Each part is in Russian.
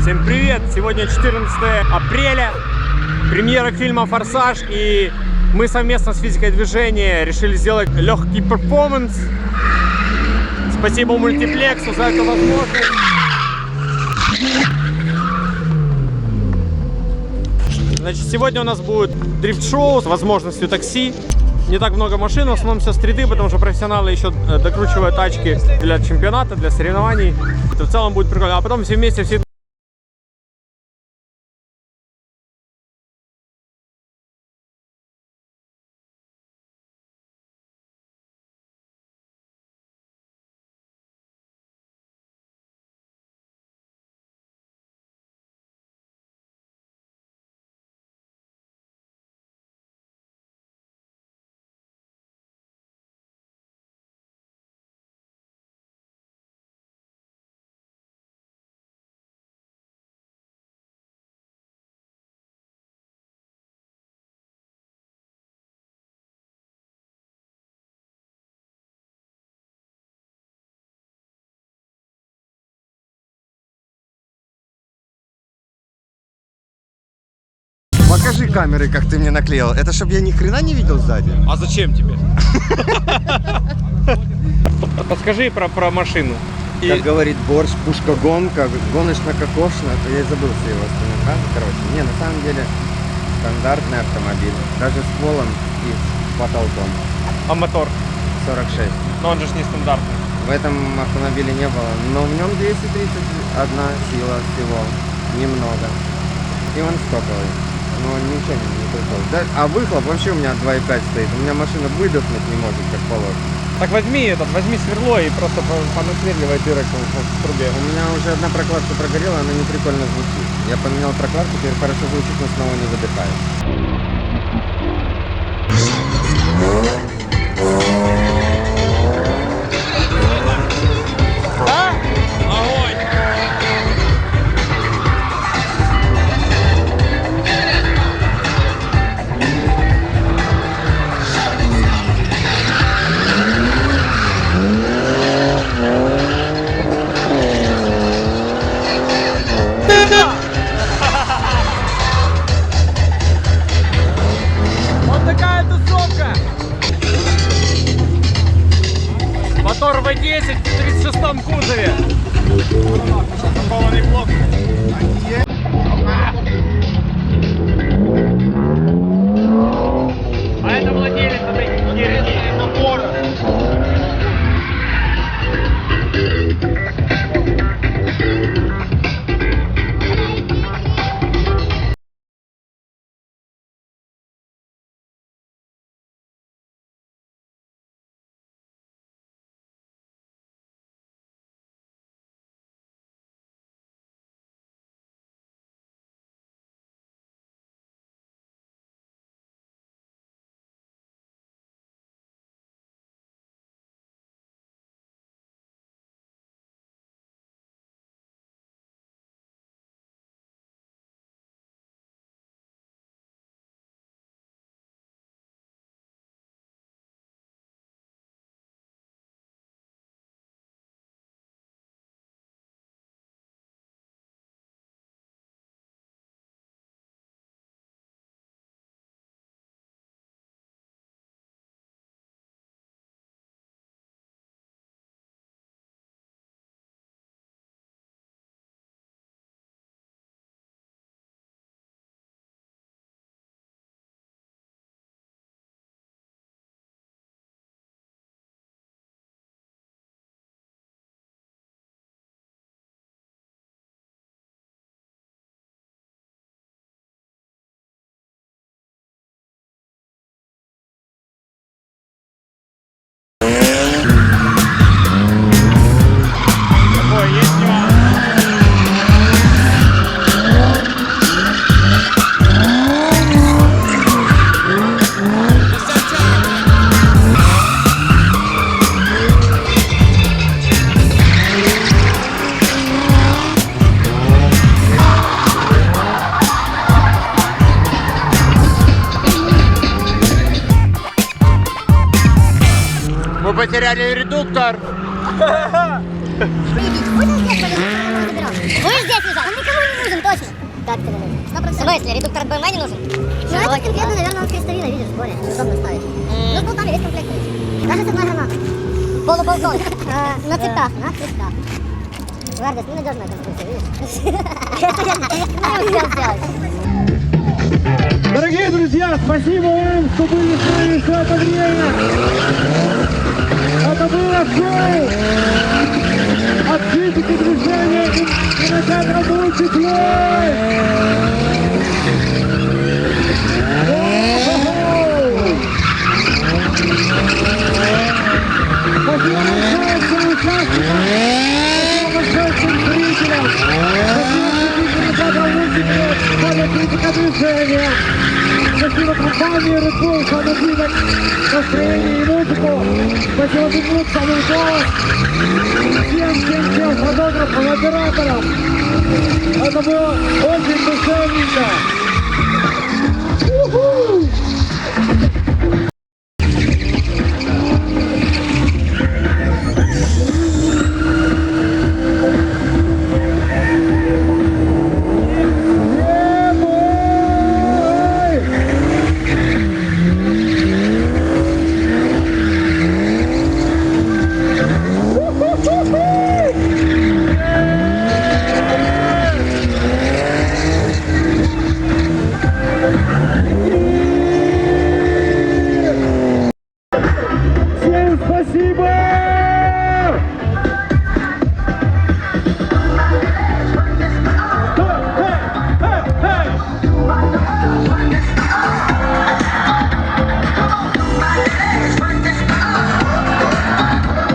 Всем привет! Сегодня 14 апреля, премьера фильма «Форсаж», и мы совместно с физикой движения решили сделать легкий перформанс. Спасибо мультиплексу за эту возможность. Значит, сегодня у нас будет дрифт-шоу с возможностью такси. Не так много машин, в основном все стриты, потому что профессионалы еще докручивают тачки для чемпионата, для соревнований. Это в целом будет прикольно. А потом все вместе, все... Покажи камеры, как ты мне наклеил. Это чтобы я ни хрена не видел сзади. А зачем тебе? Подскажи про машину. Как говорит Борщ, пушка-гонка, гоночно-кокошно, то я и забыл все его остальные фразы. Короче, не, на самом деле стандартный автомобиль. Даже с полом и с потолком. А мотор? 46. Но он же не стандартный. В этом автомобиле не было, но в нем 231 сила всего. Немного. И он стоковый. Ну, ничего не крутой. Да, а выхлоп вообще у меня 2,5 стоит. У меня машина выдохнуть не может, как положено. Так возьми сверло и просто понасверливай дырок в трубе. У меня уже одна прокладка прогорела, она не прикольно звучит. Я поменял прокладку, теперь хорошо звучит, но снова не выдыхает. Вот такая тусовка! Мотор V10 в 36-м кузове. Запакованный блок. А это владелец этой херни. Набора. Мы потеряли редуктор. Будешь здесь лежать? Он никому не нужен, точно. Как ты не нужен? 100%. В смысле, редуктор от BMW не нужен? Ну, это конкретно, наверное, от крестовина, видишь, более удобно ставить. Ну, с болтами весь комплект. Даже с одной гранатой. Полуболтон. На цепях, на цепях. Гвардес, ненадежная конструкция, видишь? Не успел сделать. Дорогие друзья, спасибо вам, что были с нами все это время. Это было шоу от физики движения и кинотеатра «Мультиплей». Спасибо большое всем участникам, спасибо большое всем зрителям, спасибо «Мультиплей», это физика движения. Спасибо компании Red Bull, самый двигать настроение и музыку. Спасибо Бигмут, самый голос. Всем фотографам, операторам. Это было очень душевненько.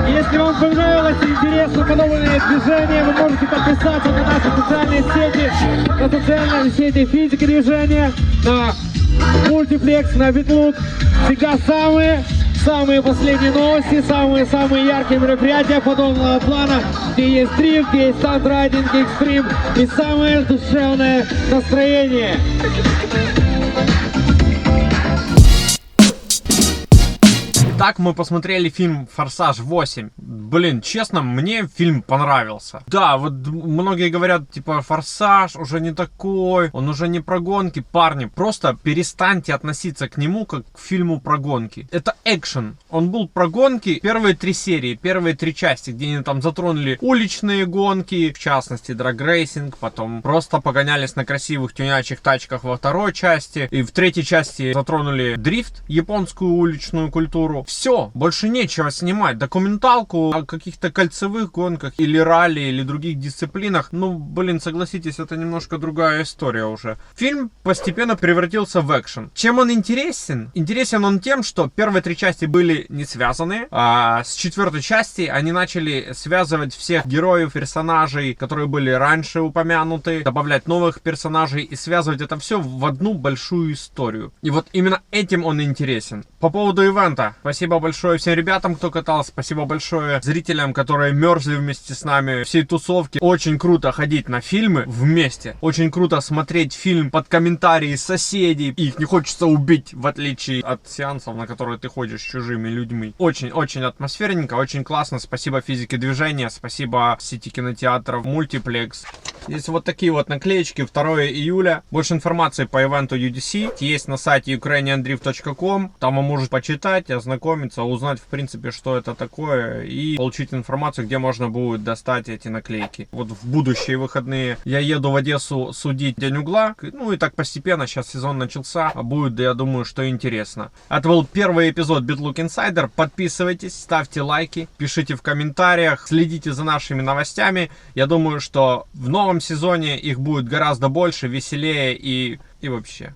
Если вам понравилось и интересно подобное движение, вы можете подписаться на наши социальные сети физики движения, на мультиплекс, на Битлук. Всегда самые последние новости, самые яркие мероприятия подобного плана, где есть дрифт, где есть стандрайдинг, экстрим и самое душевное настроение. Так мы посмотрели фильм «Форсаж 8». Блин, честно, мне фильм понравился. Да, вот многие говорят, типа, «Форсаж» уже не такой, он уже не про гонки. Парни, просто перестаньте относиться к нему как к фильму про гонки. Это экшен. Он был про гонки первые 3 серии, первые 3 части, где они там затронули уличные гонки, в частности, драг-рейсинг, потом просто погонялись на красивых тюнячих тачках во 2-й части, и в 3-й части затронули дрифт, японскую уличную культуру. Все, больше нечего снимать. Документалку о каких-то кольцевых гонках или ралли, или других дисциплинах. Ну, блин, согласитесь, это немножко другая история уже. Фильм постепенно превратился в экшен. Чем он интересен? Интересен он тем, что первые 3 части были не связаны, а с 4-й части они начали связывать всех героев, персонажей, которые были раньше упомянуты, добавлять новых персонажей и связывать это все в одну большую историю. И вот именно этим он интересен. По поводу ивента. Спасибо большое всем ребятам, кто катался. Спасибо большое зрителям, которые мерзли вместе с нами всей тусовки. Очень круто ходить на фильмы вместе. Очень круто смотреть фильм под комментарии соседей. Их не хочется убить, в отличие от сеансов, на которые ты ходишь с чужими людьми. Очень-очень атмосферненько, очень классно. Спасибо физике движения, спасибо сети кинотеатров Мультиплекс. Здесь вот такие вот наклеечки. 2 июля. Больше информации по ивенту UDC есть на сайте ukrainiandrift.com. Там вы можете почитать, ознакомиться, узнать в принципе, что это такое, и получить информацию, где можно будет достать эти наклейки. Вот в будущие выходные я еду в Одессу судить День угла. Ну и так постепенно, сейчас сезон начался, а будет, я думаю, что интересно. Это был первый эпизод BitLook Insider. Подписывайтесь, ставьте лайки, пишите в комментариях, следите за нашими новостями. Я думаю, что в новом сезоне их будет гораздо больше, веселее и вообще.